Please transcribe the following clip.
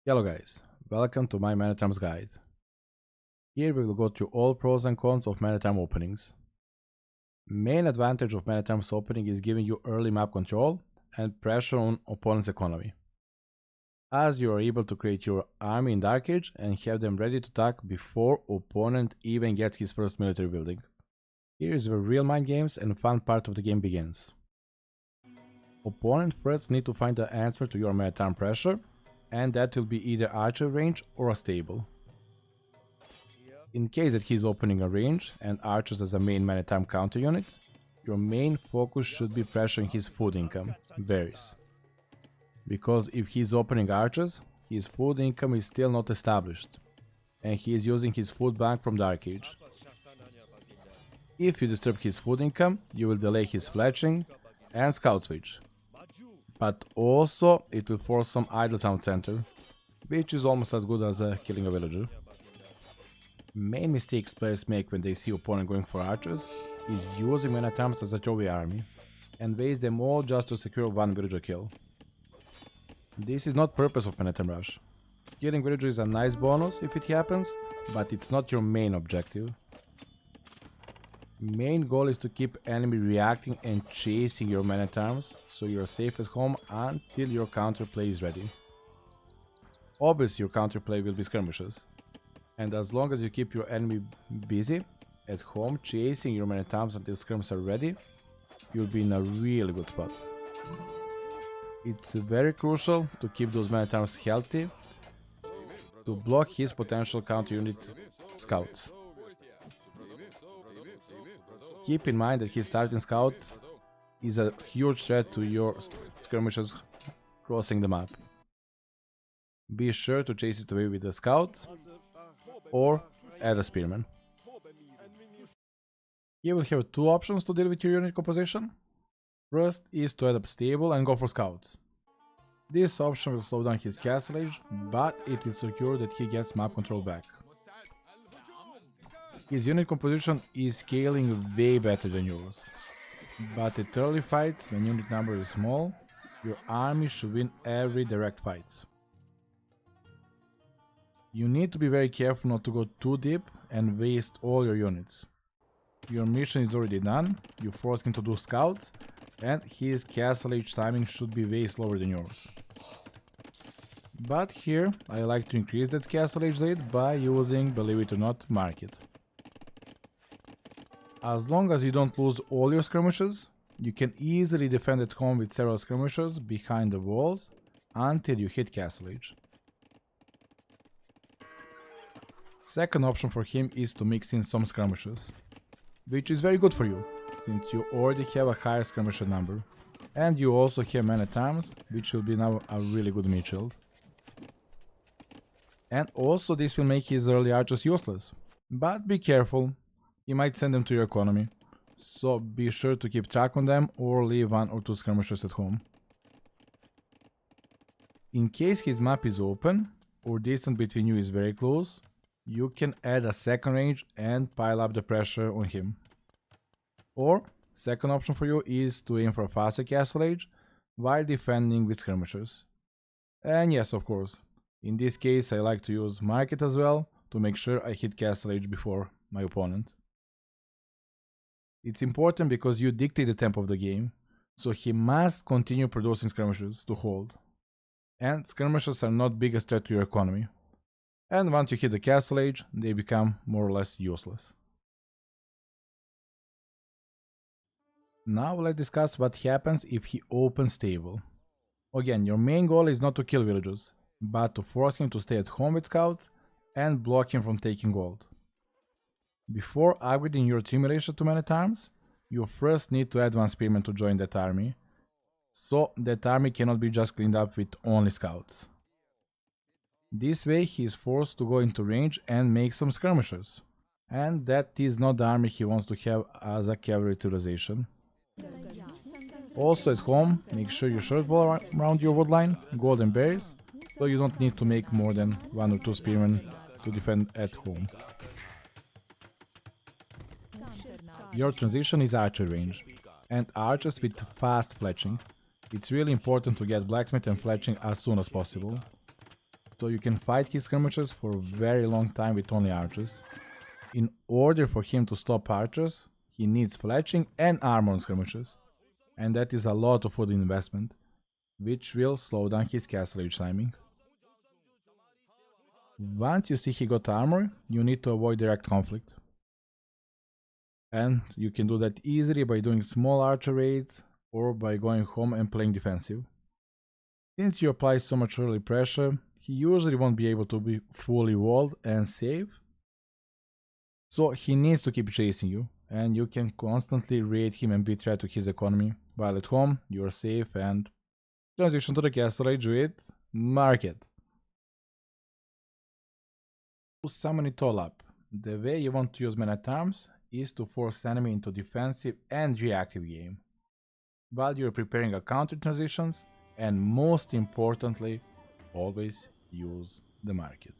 Hello guys, welcome to my Mana Terms guide. Here we will go through all pros and cons of Mana Term openings. Main advantage of Mana Terms opening is giving you early map control and pressure on opponent's economy, as you are able to create your army in Dark Age and have them ready to attack before opponent even gets his first military building. Here is where real mind games and fun part of the game begins. Opponent first need to find the answer to your Mana Term pressure, and that will be either archer range or a stable. In case that he's opening a range and archers as a main Mana Term counter unit, your main focus should be pressuring his food income, berries. Because if he's opening archers, his food income is still not established, and he is using his food bank from Dark Age. If you disturb his food income, you will delay his fletching and scout switch. But also it will force some idle town center, which is almost as good as killing a villager. Main mistakes players make when they see opponent going for archers is using Mana Terms as a trophy army, and waste them all just to secure one villager kill. This is not purpose of Mana Term Rush. Killing villager is a nice bonus if it happens, but it's not your main objective. Main goal is to keep enemy reacting and chasing your Mana Terms, so you're safe at home until your counterplay is ready. Obviously your counterplay will be skirmishes, and as long as you keep your enemy busy at home chasing your Mana Terms until skirmishes are ready, you'll be in a really good spot. It's very crucial to keep those Mana Terms healthy to block his potential counter unit scouts. Keep in mind that his starting scout is a huge threat to your skirmishers crossing the map. Be sure to chase it away with a scout or add a spearman. You will have two options to deal with your unit composition. First is to add a stable and go for scouts. This option will slow down his castle age, but it will secure that he gets map control back. His unit composition is scaling way better than yours, but at early fights, when unit number is small, your army should win every direct fight. You need to be very careful not to go too deep and waste all your units. Your mission is already done, you force him to do scouts, and his castle age timing should be way slower than yours. But here, I like to increase that castle age rate by using, believe it or not, market. As long as you don't lose all your skirmishes, you can easily defend at home with several skirmishers behind the walls until you hit castle age. Second option for him is to mix in some skirmishes, which is very good for you, since you already have a higher skirmisher number, and you also have Mana Terms, which will be now a really good meat shield. And also this will make his early archers useless, but be careful. He might send them to your economy, so be sure to keep track on them or leave one or two skirmishers at home. In case his map is open or distance between you is very close, you can add a second range and pile up the pressure on him. Or, second option for you is to aim for a faster castle age while defending with skirmishers. And yes, of course, in this case I like to use market as well to make sure I hit castle age before my opponent. It's important because you dictate the tempo of the game, so he must continue producing skirmishers to hold. And skirmishers are not biggest threat to your economy. And once you hit the castle age, they become more or less useless. Now let's discuss what happens if he opens stable. Again, your main goal is not to kill villagers, but to force him to stay at home with scouts and block him from taking gold. Before upgrading your team ratio to Mana Terms, you first need to add one spearman to join that army, so that army cannot be just cleaned up with only scouts. This way he is forced to go into range and make some skirmishers, and that is not the army he wants to have as a cavalry civilization. Also at home, make sure you short wall around your woodline, gold and berries, so you don't need to make more than one or two spearmen to defend at home. Your transition is archer range, and archers with fast fletching. It's really important to get blacksmith and fletching as soon as possible. So you can fight his skirmishers for a very long time with only archers. In order for him to stop archers, he needs fletching and armor on skirmishers. And that is a lot of food investment, which will slow down his castle age timing. Once you see he got armor, you need to avoid direct conflict. And you can do that easily by doing small archer raids or by going home and playing defensive. Since you apply so much early pressure, he usually won't be able to be fully walled and save. So he needs to keep chasing you, and you can constantly raid him and be threat to his economy, while at home you're safe and transition to the castle age with market. To summon it all up, the way you want to use men at arms is to force enemy into defensive and reactive game, while you're preparing a counter transitions, and most importantly, always use the market.